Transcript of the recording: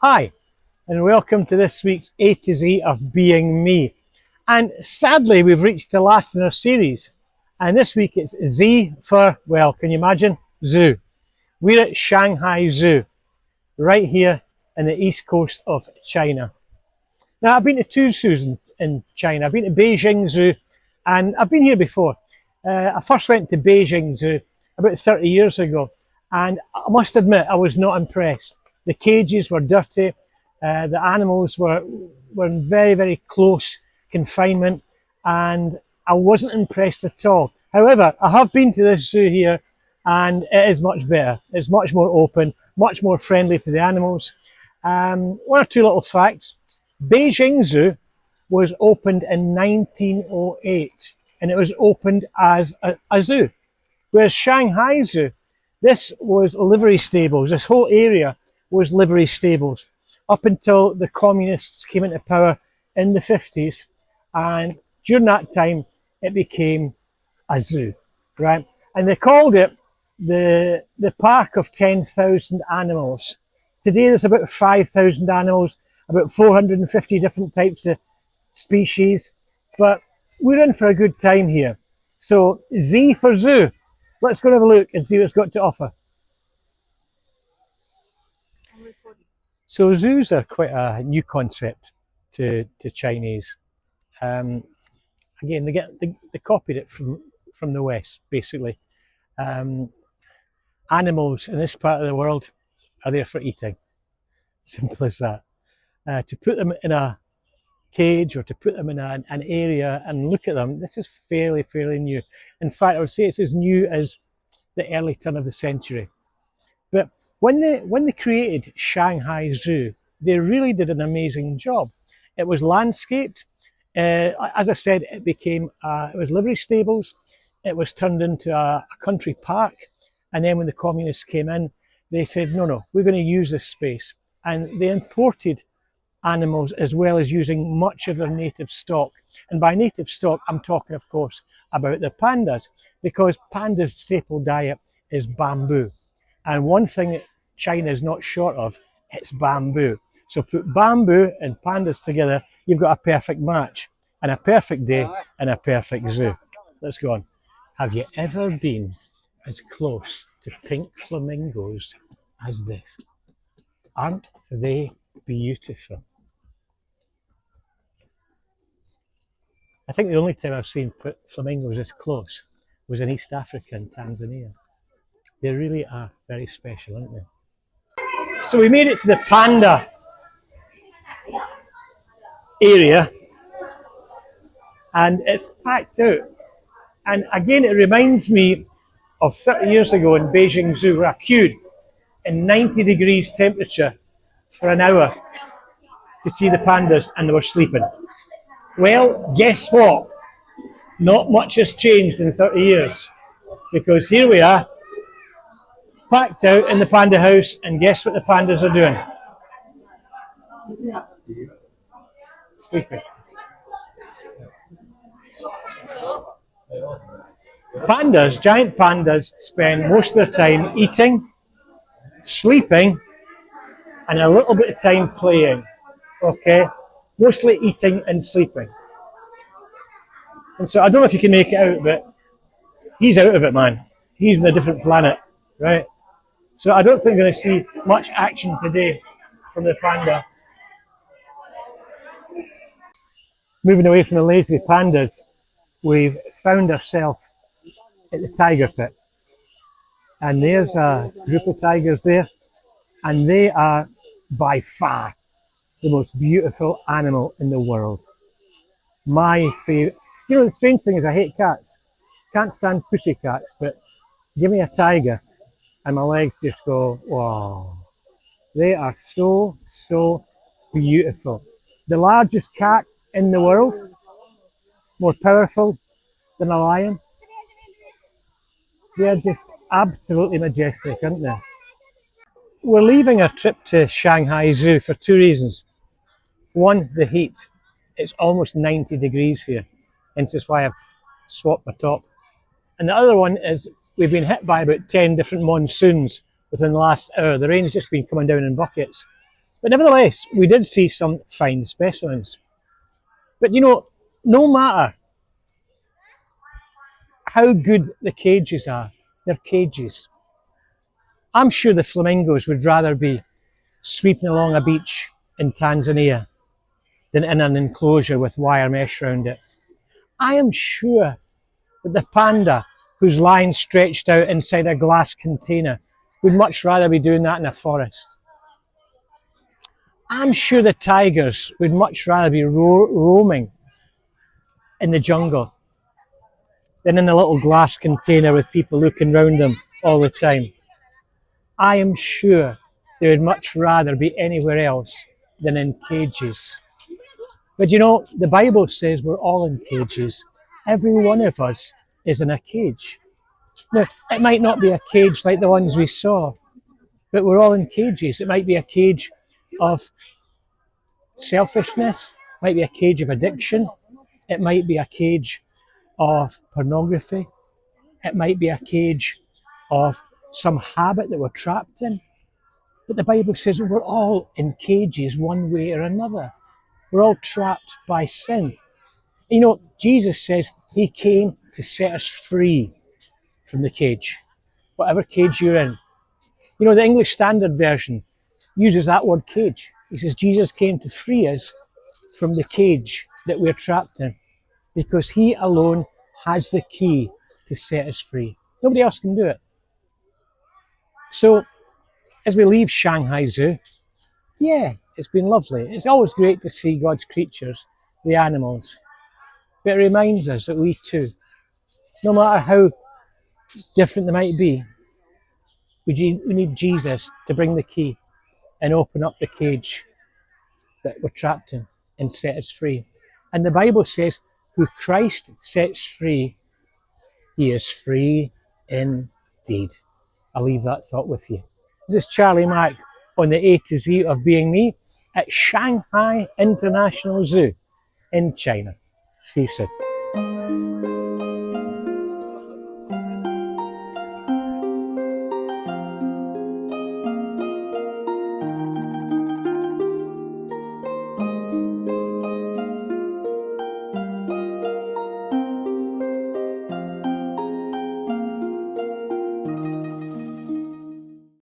Hi, and welcome to this week's A to Z of Being Me. And sadly, we've reached the last in our series. And this week it's Z for, well, can you imagine? Zoo. We're at Shanghai Zoo, right here in the east coast of China. Now, I've been to two zoos in China. I've been to Beijing Zoo, and I've been here before. I first went to Beijing Zoo about 30 years ago, and I must admit I was not impressed. The cages were dirty, the animals were in very, very close confinement, and I wasn't impressed at all. However, I have been to this zoo here, and it is much better. It's much more open, much more friendly for the animals. One or two little facts. Beijing Zoo was opened in 1908, and it was opened as a zoo. Whereas Shanghai Zoo, this was livery stables. This whole area was livery stables up until the communists came into power in the 50s, and during that time it became a zoo, right? And they called it the Park of 10,000 Animals. Today there's about 5,000 animals, about 450 different types of species, but we're in for a good time here. So Z for zoo. Let's go and have a look and see what it's got to offer. So zoos are quite a new concept to Chinese. Again, they copied it from the West, basically. Animals in this part of the world are there for eating. Simple as that. To put them in a cage or to put them in an area and look at them, this is fairly new. In fact, I would say it's as new as the early turn of the century. But when they created Shanghai Zoo, they really did an amazing job. It was landscaped. As I said, it was livery stables. It was turned into a country park. And then when the communists came in, they said, no, we're going to use this space. And they imported animals as well as using much of their native stock. And by native stock, I'm talking, of course, about the pandas, because pandas' staple diet is bamboo. And one thing that China is not short of, it's bamboo. So put bamboo and pandas together, you've got a perfect match, and a perfect day and a perfect zoo. Let's go on. Have you ever been as close to pink flamingos as this? Aren't they beautiful? I think the only time I've seen flamingos this close was in East Africa and Tanzania. They really are very special, aren't they? So we made it to the panda area, and it's packed out. And again, it reminds me of 30 years ago in Beijing Zoo, where I queued in 90 degrees temperature for an hour to see the pandas, and they were sleeping. Well, guess what? Not much has changed in 30 years, because here we are, packed out in the panda house, and guess what the pandas are doing? Sleeping. Pandas, giant pandas, spend most of their time eating, sleeping, and a little bit of time playing. Okay? Mostly eating and sleeping. And so I don't know if you can make it out, but he's out of it, man. He's in a different planet, right? So I don't think we're going to see much action today from the panda. Moving away from the lazy pandas, we've found ourselves at the tiger pit. And there's a group of tigers there, and they are by far the most beautiful animal in the world. My favourite. You know, the strange thing is I hate cats. Can't stand pussy cats, but give me a tiger and my legs just go, wow. They are so beautiful. The largest cat in the world, more powerful than a lion. They're just absolutely majestic, aren't they? We're leaving our trip to Shanghai Zoo for two reasons. One, the heat. It's almost 90 degrees here, hence is why I've swapped my top. And the other one is we've been hit by about 10 different monsoons within the last hour. The rain's just been coming down in buckets. But nevertheless, we did see some fine specimens. But you know, no matter how good the cages are, they're cages. I'm sure the flamingos would rather be sweeping along a beach in Tanzania than in an enclosure with wire mesh around it. I am sure that the panda who's lying stretched out inside a glass container would much rather be doing that in a forest. I'm sure the tigers would much rather be roaming in the jungle than in a little glass container with people looking round them all the time. I am sure they would much rather be anywhere else than in cages. But you know, the Bible says we're all in cages. Every one of us is in a cage. Now, it might not be a cage like the ones we saw, but we're all in cages. It might be a cage of selfishness, it might be a cage of addiction, it might be a cage of pornography, it might be a cage of some habit that we're trapped in. But the Bible says we're all in cages one way or another. We're all trapped by sin. You know, Jesus says he came to set us free from the cage, whatever cage you're in. You know, the English Standard Version uses that word cage. He says Jesus came to free us from the cage that we're trapped in because he alone has the key to set us free. Nobody else can do it. So, as we leave Shanghai Zoo, yeah, it's been lovely. It's always great to see God's creatures, the animals. But it reminds us that we too, no matter how different they might be, we need Jesus to bring the key and open up the cage that we're trapped in and set us free. And the Bible says, who Christ sets free, he is free indeed. I'll leave that thought with you. This is Charlie Mack on the A to Z of Being Me at Shanghai International Zoo in China. See you soon.